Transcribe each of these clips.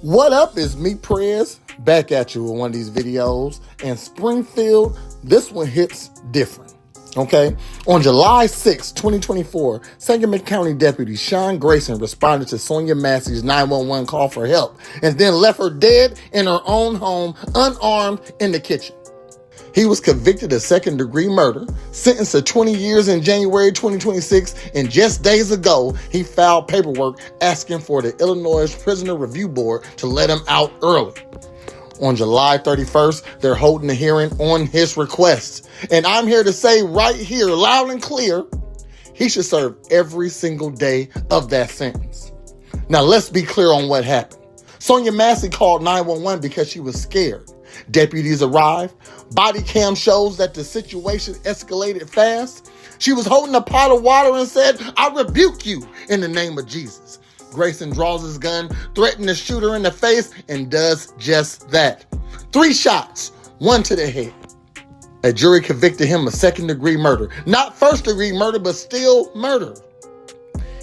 What up, is me, Prez, back at you with one of these videos. And Springfield, this one hits different, okay? On July 6, 2024, Sangamon County Deputy Sean Grayson responded to Sonya Massey's 911 call for help and then left her dead in her own home, unarmed, in the kitchen. He was convicted of second-degree murder, sentenced to 20 years in January 2026, and just days ago, he filed paperwork asking for the Illinois Prisoner Review Board to let him out early. On July 31st, they're holding a hearing on his request. And I'm here to say right here, loud and clear, he should serve every single day of that sentence. Now, let's be clear on what happened. Sonya Massey called 911 because she was scared. Deputies arrived. Body cam shows that the situation escalated fast. She was holding a pot of water and said, "I rebuke you in the name of Jesus." Grayson draws his gun, threatened to shoot her in the face, and does just that. 3 shots, 1 to the head. A jury convicted him of second-degree murder. Not first-degree murder, but still murder.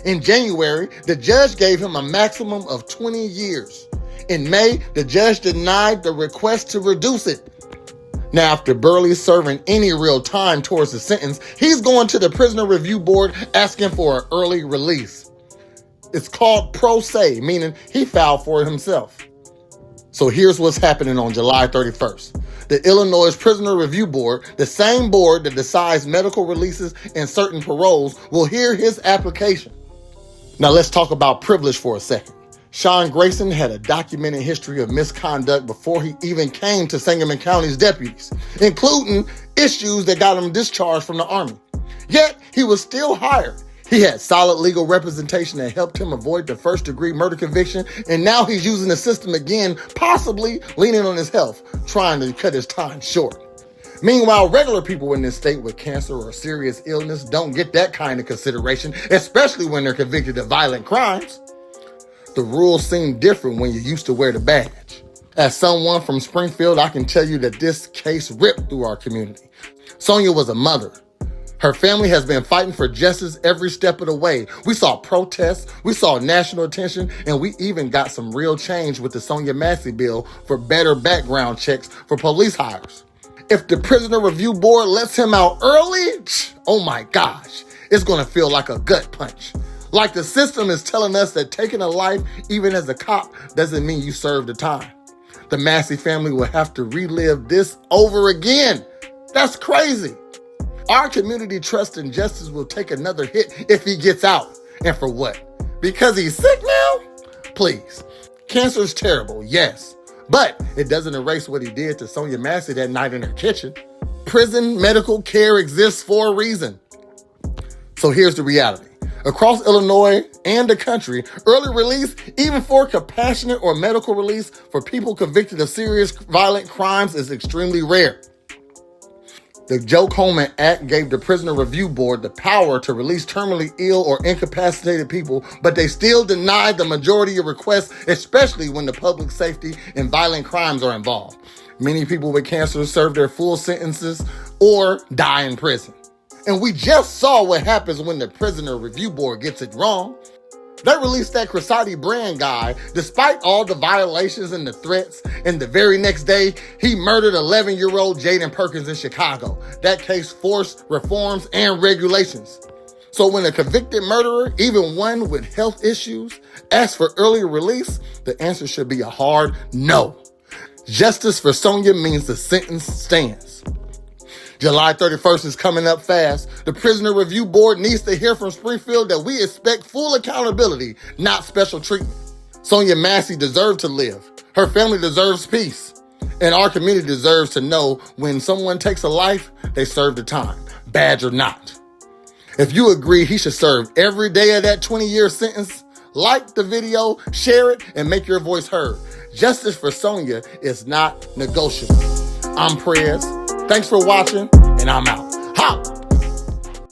In January, the judge gave him a maximum of 20 years. In May, the judge denied the request to reduce it. Now, after barely serving any real time towards the sentence, he's going to the Prisoner Review Board asking for an early release. It's called pro se, meaning he filed for it himself. So here's what's happening on July 31st. The Illinois Prisoner Review Board, the same board that decides medical releases and certain paroles, will hear his application. Now let's talk about privilege for a second. Sean Grayson had a documented history of misconduct before he even came to Sangamon County's deputies, including issues that got him discharged from the Army. Yet, he was still hired. He had solid legal representation that helped him avoid the first-degree murder conviction, and now he's using the system again, possibly leaning on his health, trying to cut his time short. Meanwhile, regular people in this state with cancer or serious illness don't get that kind of consideration, especially when they're convicted of violent crimes. The rules seem different when you used to wear the badge. As someone from Springfield, I can tell you that this case ripped through our community. Sonya was a mother. Her family has been fighting for justice every step of the way. We saw protests, we saw national attention, and we even got some real change with the Sonya Massey bill for better background checks for police hires. If the Prisoner Review Board lets him out early, oh my gosh, it's gonna feel like a gut punch. Like the system is telling us that taking a life, even as a cop, doesn't mean you serve the time. The Massey family will have to relive this over again. That's crazy. Our community trust and justice will take another hit if he gets out. And for what? Because he's sick now? Please. Cancer is terrible, yes. But it doesn't erase what he did to Sonya Massey that night in her kitchen. Prison medical care exists for a reason. So here's the reality. Across Illinois and the country, early release, even for compassionate or medical release for people convicted of serious violent crimes, is extremely rare. The Joe Coleman Act gave the Prisoner Review Board the power to release terminally ill or incapacitated people, but they still denied the majority of requests, especially when the public safety and violent crimes are involved. Many people with cancer serve their full sentences or die in prison. And we just saw what happens when the Prisoner Review Board gets it wrong. They released that Crosetti Brand guy despite all the violations and the threats, and the very next day, he murdered 11-year-old Jayden Perkins in Chicago. That case forced reforms and regulations. So when a convicted murderer, even one with health issues, asks for early release, the answer should be a hard no. Justice for Sonya means the sentence stands. July 31st is coming up fast. The Prisoner Review Board needs to hear from Springfield that we expect full accountability, not special treatment. Sonya Massey deserves to live. Her family deserves peace. And our community deserves to know when someone takes a life, they serve the time, badge or not. If you agree he should serve every day of that 20-year sentence, like the video, share it, and make your voice heard. Justice for Sonya is not negotiable. I'm Prez. Thanks for watching, and I'm out. Holla!